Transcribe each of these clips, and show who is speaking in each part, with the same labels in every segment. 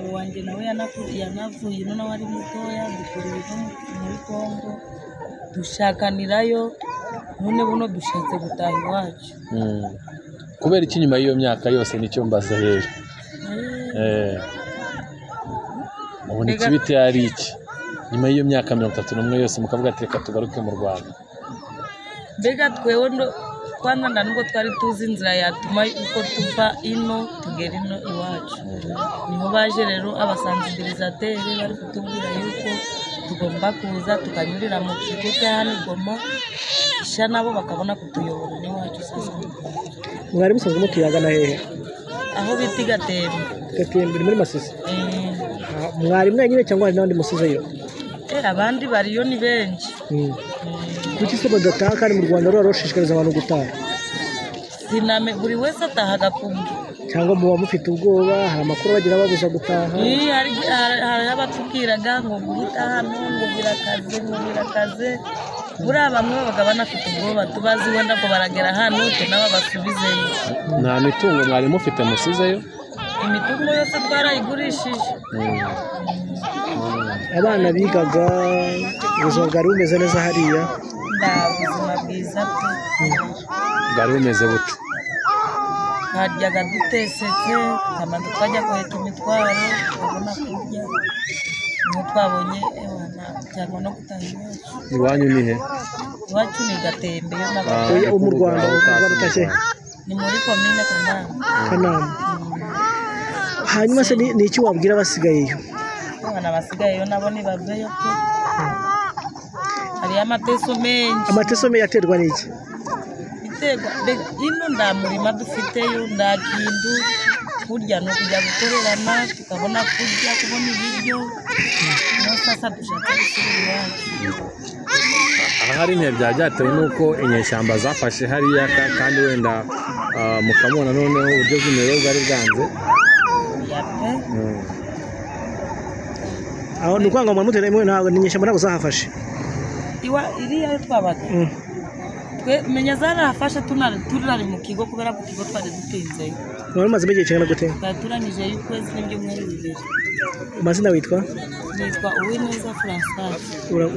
Speaker 1: umugabo wanjye nawe yanavuye nawe ari mutoya dukora ibintu muri Kongo dushakanirayo none buno dushatse gutaha iwacu.
Speaker 2: Kubera iki nyuma y'iyo myaka yose nicyo mbaza rero ubona ikibiti ari iki nyuma y'iyo myaka 31 yose mukavuga ati reka tugaruke mu Rwanda?
Speaker 1: Mbega twewe kwanza ndanubwo twari tuzi inzira yatuma uko tuva ino tugera ino iwacu, niho baje rero abasansibirizateri bari kutubwira yuko tugomba kuza tukanyurira mu kigo cya hano Goma isha nabo bakabona kutuyobora n'iwacu. Sasa
Speaker 3: mwari musanzwe mutuyagana hehe?
Speaker 1: aho bita Gatembe.
Speaker 3: Gatembe muri Masisi? Mwari mwenyine cyangwa hari n'abandi musizeyo?
Speaker 1: Abandi bariyo ni benshi.
Speaker 3: Kuki se badataha kandi mu Rwanda rushishikariza abantu gutaha?
Speaker 1: Siname buri wese atahaga kumwe.
Speaker 3: Cyangwa muba mufite ubwoba, hari amakuru bagira babuza gutaha?
Speaker 1: Hari abatubwiraga ngo gutaha hano ngo birakaze. Buriya bamwe babaga banafite ubwoba tubazi wenda ngo baragera hano tunaba basubizeyo.
Speaker 2: Nta mitungo mwari mufite musizeyo?
Speaker 1: Imitungo yose twarayigurishije.
Speaker 3: Abana bigaga ubuzima bwari bumeze neza hariya?
Speaker 1: Ubuzima bwiza
Speaker 2: bwari bumeze bute?
Speaker 1: Haryaga dutesetse amaze twajya guheka imitwaro tubona kurya niho twabonye cyangwa no gutaha iwacu.
Speaker 2: Iwanyu ni he?
Speaker 1: Iwacu ni Gatembe yo
Speaker 3: n'abandi mu Rwanda. Utashye
Speaker 1: ni muri komine
Speaker 3: Kanama. Hanyuma se ni iki wabwira abasigayeyo?
Speaker 1: Abana basigayeyo nabo ni baveyo pe. Hari amateso menshi.
Speaker 3: Amateso menshi yaterwa n'iki?
Speaker 1: Biterwa ino nda murima dufiteyo nda kindu kurya no kujya gukorerana tukabona kurya kubona ibiryo no sasa dushaka gusubira iwacu.
Speaker 2: Ahari byatewe nuko inyeshyamba zafashe hariya kandi wenda mukamubona noneho uburyo bw'imibereho bwari bwanze.
Speaker 3: Aho ni ukwanga mu mutera imwe ntabwo ninyeshyamba ntabwo zahafashe.
Speaker 1: Iriya twabaga twe menya zarafashe turari mu kigo kubera ku kigo twari dutinzeyo.
Speaker 3: Wari umaze igihe kingana gute?
Speaker 1: Turanyije y'ukwezi n'ibyumweru 2.
Speaker 3: Amazina witwa?
Speaker 1: Nitwa Uwineza François.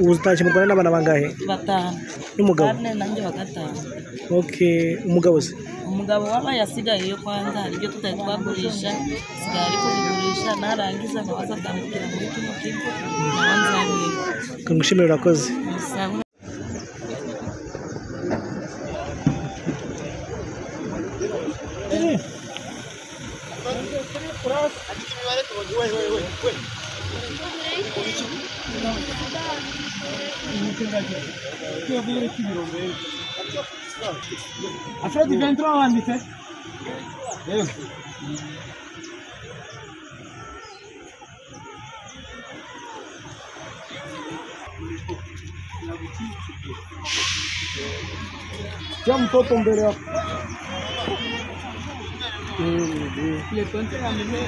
Speaker 3: Uzatashye mu Rwanda n'abana bangahe?
Speaker 1: 5.
Speaker 3: N'umugabo?
Speaker 1: Nanjye wa 5.
Speaker 3: Okay, umugabo se?
Speaker 1: Umugabo waba yasigaye yo kwanza hari ibyo tutari twagurisha sigaye ariko bigurisha narangiza nabaza atambukira muri kino kigo nabanzaniye.
Speaker 3: Kamushimira urakoze.
Speaker 4: Afredi dentro avanti te. Siamo tutto un bel le conte a me.